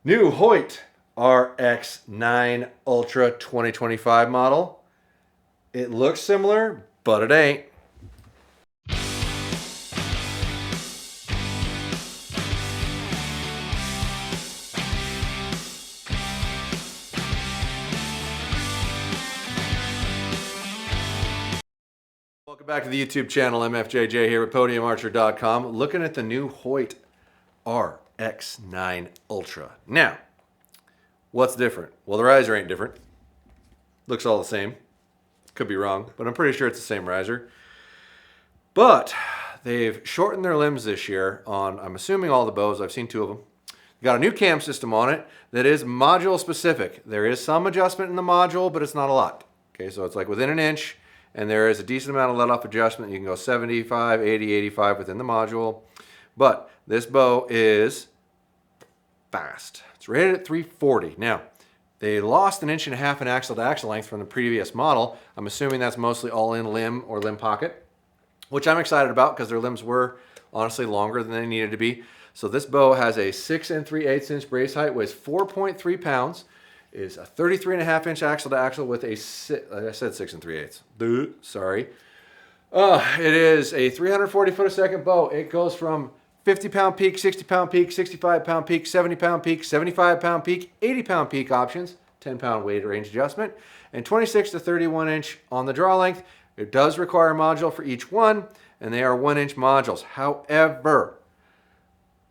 New Hoyt RX 9 Ultra 2025 model. It looks similar, but it ain't. Welcome back to the YouTube channel. MFJJ here at podiumarcher.com, looking at the new Hoyt RX 9 Ultra. Now, what's different? Well, the riser ain't different. Looks all the same. Could be wrong, but I'm pretty sure it's the same riser. But they've shortened their limbs this year on, I'm assuming, all the bows. I've seen two of them. Got a new cam system on it that is module specific. There is some adjustment in the module, but it's not a lot. Okay, so it's like within an inch, and there is a decent amount of let-off adjustment. You can go 75, 80, 85 within the module. But this bow is fast. It's rated at 340. Now, they lost an inch and a half in axle-to-axle length from the previous model. I'm assuming that's mostly all in limb or limb pocket, which I'm excited about because their limbs were honestly longer than they needed to be. So this bow has a 6 3/8 inch brace height, weighs 4.3 pounds, is a 33.5 inch axle-to-axle with a, I said 6 3/8. Sorry. It is a 340 foot a second bow. It goes from 50 pound peak, 60 pound peak, 65 pound peak, 70 pound peak, 75 pound peak, 80 pound peak options, 10 pound weight range adjustment, and 26 to 31 inch on the draw length. It does require a module for each one, and they are 1 inch modules. However,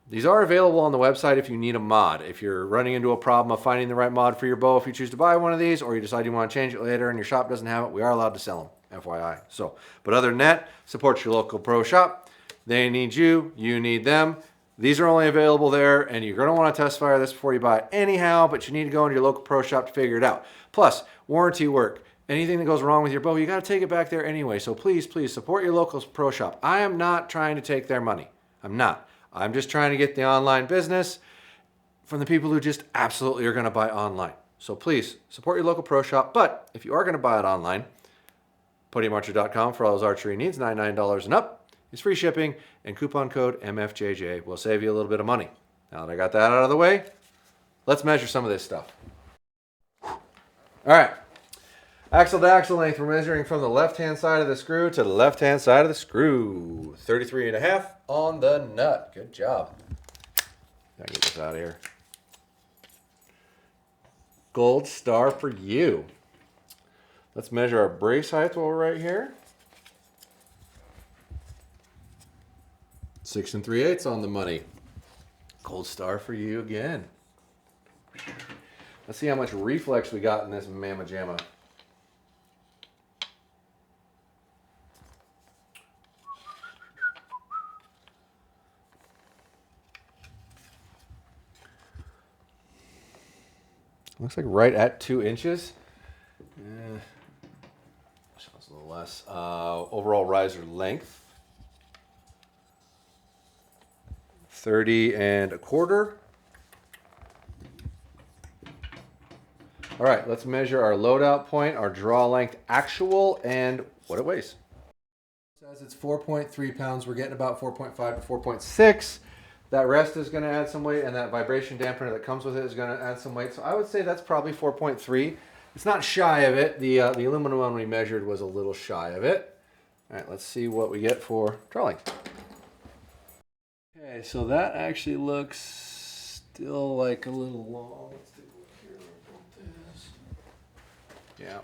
these are available on the website if you need a mod. If you're running into a problem of finding the right mod for your bow, if you choose to buy one of these, or you decide you want to change it later and your shop doesn't have it, we are allowed to sell them, FYI. So, but other than that, support your local pro shop. They need you, you need them. These are only available there, and you're going to want to test fire this before you buy it anyhow, but you need to go into your local pro shop to figure it out. Plus, warranty work. Anything that goes wrong with your bow, you got to take it back there anyway. So please, please support your local pro shop. I am not trying to take their money. I'm not. I'm just trying to get the online business from the people who just absolutely are going to buy online. So please support your local pro shop. But if you are going to buy it online, podiumarcher.com for all those archery needs, $99 and up is free shipping, and coupon code MFJJ will save you a little bit of money. Now that I got that out of the way, let's measure some of this stuff. All right. Axle to axle length, we're measuring from the left-hand side of the screw to the left-hand side of the screw. 33.5 on the nut. Good job. Gotta get this out of here. Gold star for you. Let's measure our brace height while we're right here. 6 3/8 on the money. Gold star for you again. Let's see how much reflex we got in this mamma jamma. Looks like right at 2 inches. Sounds a little less. Overall riser length, 30 1/4. All right, let's measure our loadout point, our draw length actual, and what it weighs. It says it's 4.3 pounds. We're getting about 4.5 to 4.6. That rest is going to add some weight, and that vibration dampener that comes with it is going to add some weight. So I would say that's probably 4.3. It's not shy of it. The aluminum one we measured was a little shy of it. All right, let's see what we get for draw length. Okay, so that actually looks still like a little long. Let's take a look here about this. Yeah.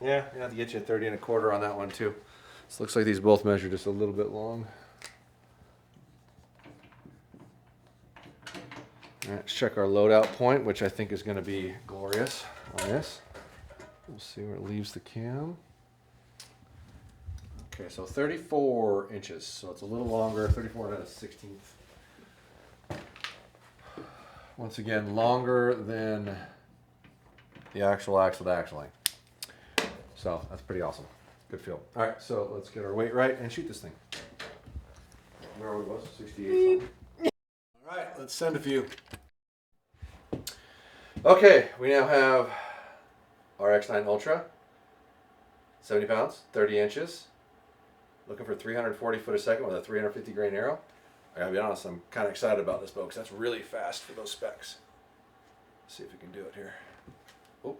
Yeah, you have to get you a 30 1/4 on that one too. So it looks like these both measure just a little bit long. All right, let's check our loadout point, which I think is going to be glorious on this. We'll see where it leaves the cam. Okay, so 34 inches, so it's a little longer, 34 1/16. Once again, longer than the actual axle-to-axle length. So that's pretty awesome. Good feel. All right, so let's get our weight right and shoot this thing. Where we was? 68. All right, let's send a few. Okay, we now have RX 9 Ultra, 70 pounds, 30 inches. looking for 340 foot a second with a 350 grain arrow. I gotta be honest, I'm kind of excited about this bow because that's really fast for those specs. Let's see if we can do it here. Oh.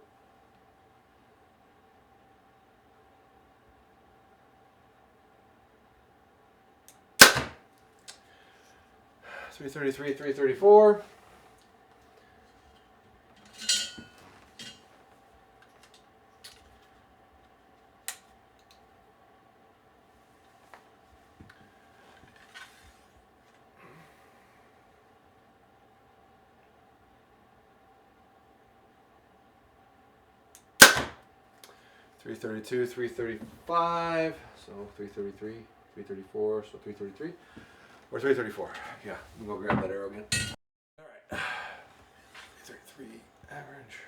.333, 334. .332, 335, so 333, 334, so 333, or 334. Yeah, we can go grab that arrow again. All right, 333 average.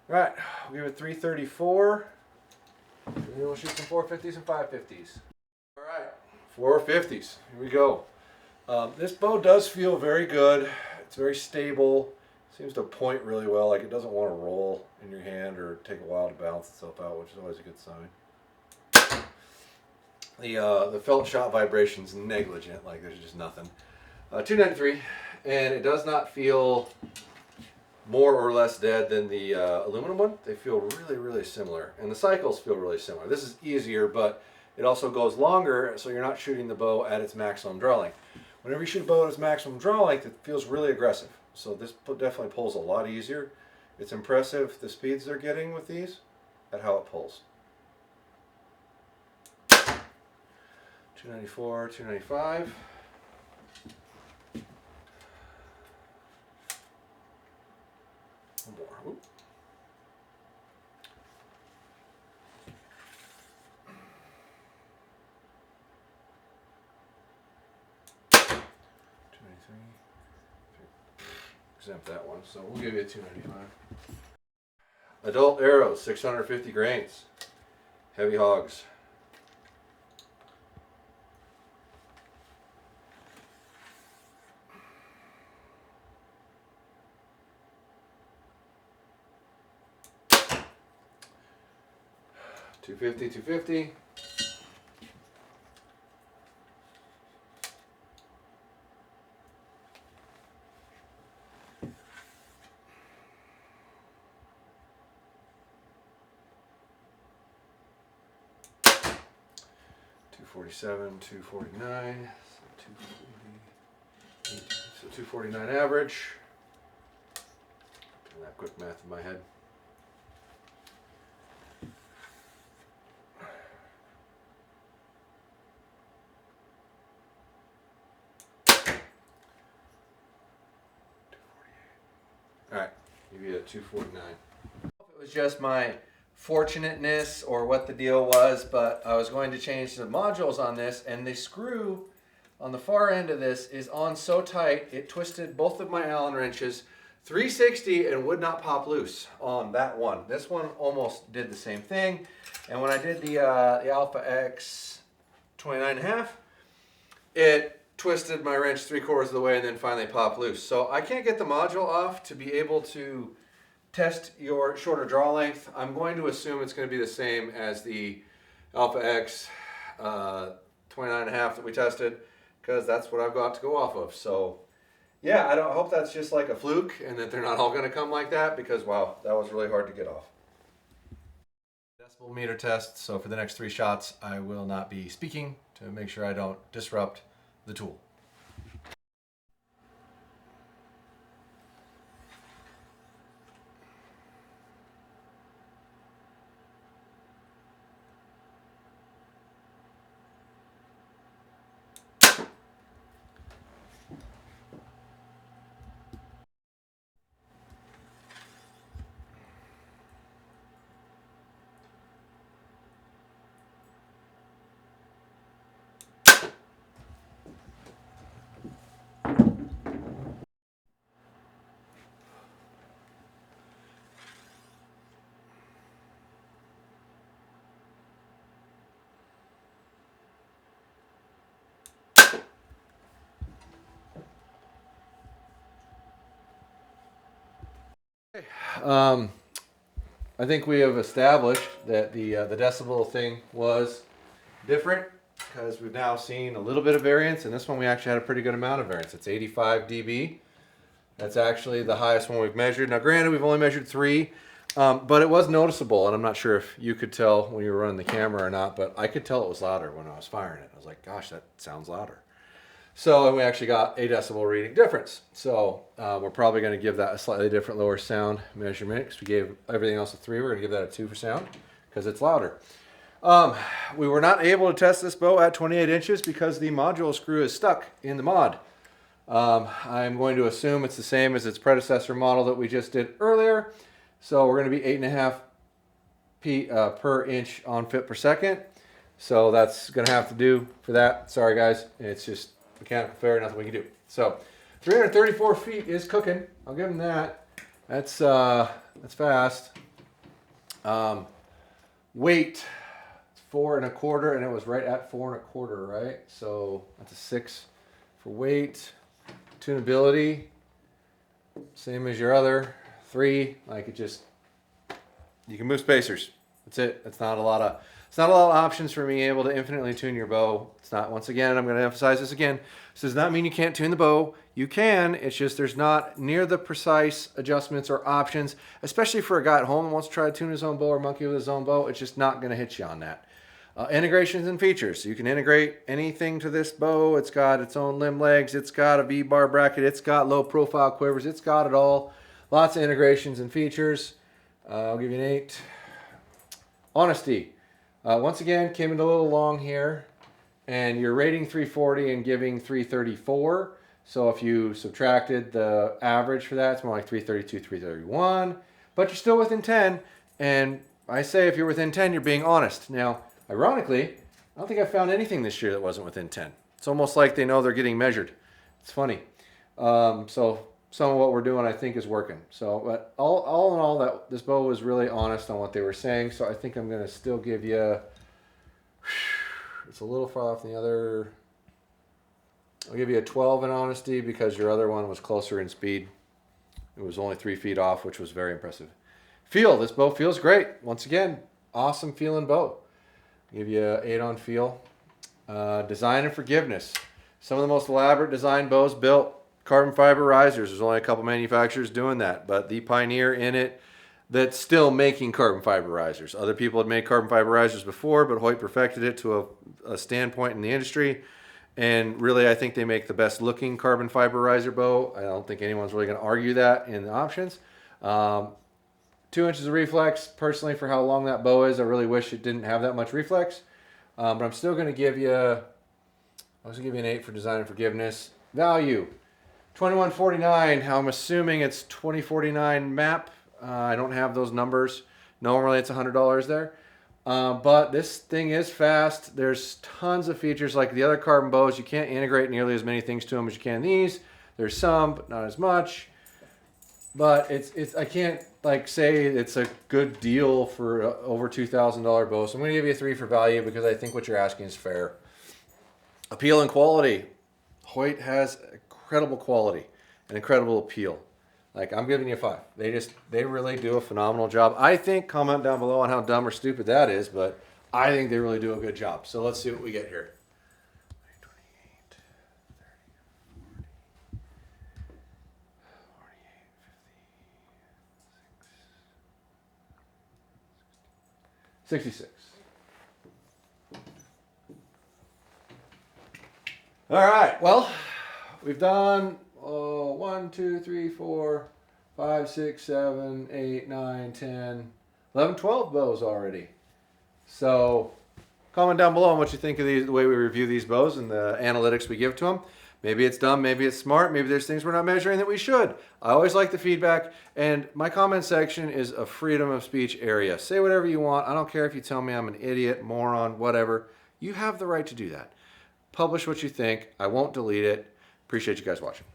All right, we'll give it 334. And then we'll shoot some 450s and 550s. All right, 450s. Here we go. This bow does feel very good. It's very stable. Seems to point really well. Like it doesn't want to roll in your hand or take a while to balance itself out, which is always a good sign. The felt shot vibration's negligent. Like there's just nothing. 293, and it does not feel more or less dead than the aluminum one. They feel really, really similar, and the cycles feel really similar. This is easier, but it also goes longer, so you're not shooting the bow at its maximum draw length. Whenever you shoot a bow at its maximum draw length, it feels really aggressive. So this definitely pulls a lot easier. It's impressive the speeds they're getting with these at how it pulls. 294, 295. One more. Oop. Exempt that one, so we'll give you a 295. Adult arrows, 650 grains. Heavy hogs. $250, $250. $247, $249, so $249 average. Doing that quick math in my head. All right, give you a 249. It was just my fortunateness or what the deal was, but I was going to change the modules on this, and the screw on the far end of this is on so tight it twisted both of my Allen wrenches 360 and would not pop loose on that one. This one almost did the same thing, and when I did the Alpha X 29.5, it twisted my wrench 3/4 of the way and then finally popped loose. So I can't get the module off to be able to test your shorter draw length. I'm going to assume it's going to be the same as the Alpha X 29.5 that we tested, because that's what I've got to go off of. So yeah, I hope that's just like a fluke and that they're not all going to come like that, because wow, that was really hard to get off. Decibel meter test. So for the next 3 shots, I will not be speaking to make sure I don't disrupt the tool. I think we have established that the decibel thing was different because we've now seen a little bit of variance, and this one we actually had a pretty good amount of variance. It's 85 dB. That's actually the highest one we've measured. Now, granted, we've only measured 3, but it was noticeable, and I'm not sure if you could tell when you were running the camera or not, but I could tell it was louder when I was firing it. I was like, gosh, that sounds louder. So we actually got a decibel reading difference. So we're probably going to give that a slightly different lower sound measurement because we gave everything else a 3. We're going to give that a 2 for sound because it's louder. We were not able to test this bow at 28 inches because the module screw is stuck in the mod. I'm going to assume it's the same as its predecessor model that we just did earlier. So we're going to be 8.5 feet per inch on foot per second. So that's going to have to do for that. Sorry guys, it's just mechanical failure, nothing we can do. So 334 feet is cooking. I'll give him that. That's fast. Weight 4 1/4, and it was right at 4 1/4, right? So that's a 6 for weight. Tunability, same as your other 3. Like, it just, you can move spacers. That's it. It's not a lot of options for being able to infinitely tune your bow. It's not, once again, I'm going to emphasize this again. This does not mean you can't tune the bow. You can. It's just there's not near the precise adjustments or options, especially for a guy at home that wants to try to tune his own bow or monkey with his own bow. It's just not going to hit you on that. Integrations and features. You can integrate anything to this bow. It's got its own limb legs. It's got a V-bar bracket. It's got low profile quivers. It's got it all. Lots of integrations and features. I'll give you an 8. Honesty. Once again, came in a little long here, and you're rating 340 and giving 334. So if you subtracted the average for that, it's more like 332, 331. But you're still within 10. And I say if you're within 10, you're being honest. Now, ironically, I don't think I found anything this year that wasn't within 10. It's almost like they know they're getting measured. It's funny. So some of what we're doing, I think, is working. So, but all in all, that this bow was really honest on what they were saying. So I think I'm going to still give you, it's a little far off the other. I'll give you a 12 in honesty because your other one was closer in speed. It was only 3 feet off, which was very impressive. Feel, this bow feels great. Once again, awesome feeling bow. Give you an 8 on feel. Design and forgiveness. Some of the most elaborate design bows built. Carbon fiber risers. There's only a couple manufacturers doing that, but the pioneer in it that's still making carbon fiber risers. Other people had made carbon fiber risers before, but Hoyt perfected it to a standpoint in the industry. And really, I think they make the best looking carbon fiber riser bow. I don't think anyone's really going to argue that in the options. 2 inches of reflex. Personally, for how long that bow is, I really wish it didn't have that much reflex. But I'm still going to give you, I was going to give you an 8 for design and forgiveness. Value, $21.49. I'm assuming it's $20.49 map. I don't have those numbers. Normally it's $100 there. But this thing is fast. There's tons of features like the other carbon bows. You can't integrate nearly as many things to them as you can these. There's some, but not as much. But I can't like say it's a good deal for over $2,000 bow. So I'm going to give you a 3 for value because I think what you're asking is fair. Appeal and quality. Hoyt has incredible quality and incredible appeal. Like, I'm giving you a 5. They really do a phenomenal job. I think, comment down below on how dumb or stupid that is, but I think they really do a good job. So let's see what we get here. 28, 30, 40, 66. All right, well, we've done 1, 2, 3, 4, 5, 6, 7, 8, 9, 10, 11, 12 bows already. So comment down below on what you think of the way we review these bows and the analytics we give to them. Maybe it's dumb, maybe it's smart, maybe there's things we're not measuring that we should. I always like the feedback, and my comment section is a freedom of speech area. Say whatever you want. I don't care if you tell me I'm an idiot, moron, whatever. You have the right to do that. Publish what you think. I won't delete it. Appreciate you guys watching.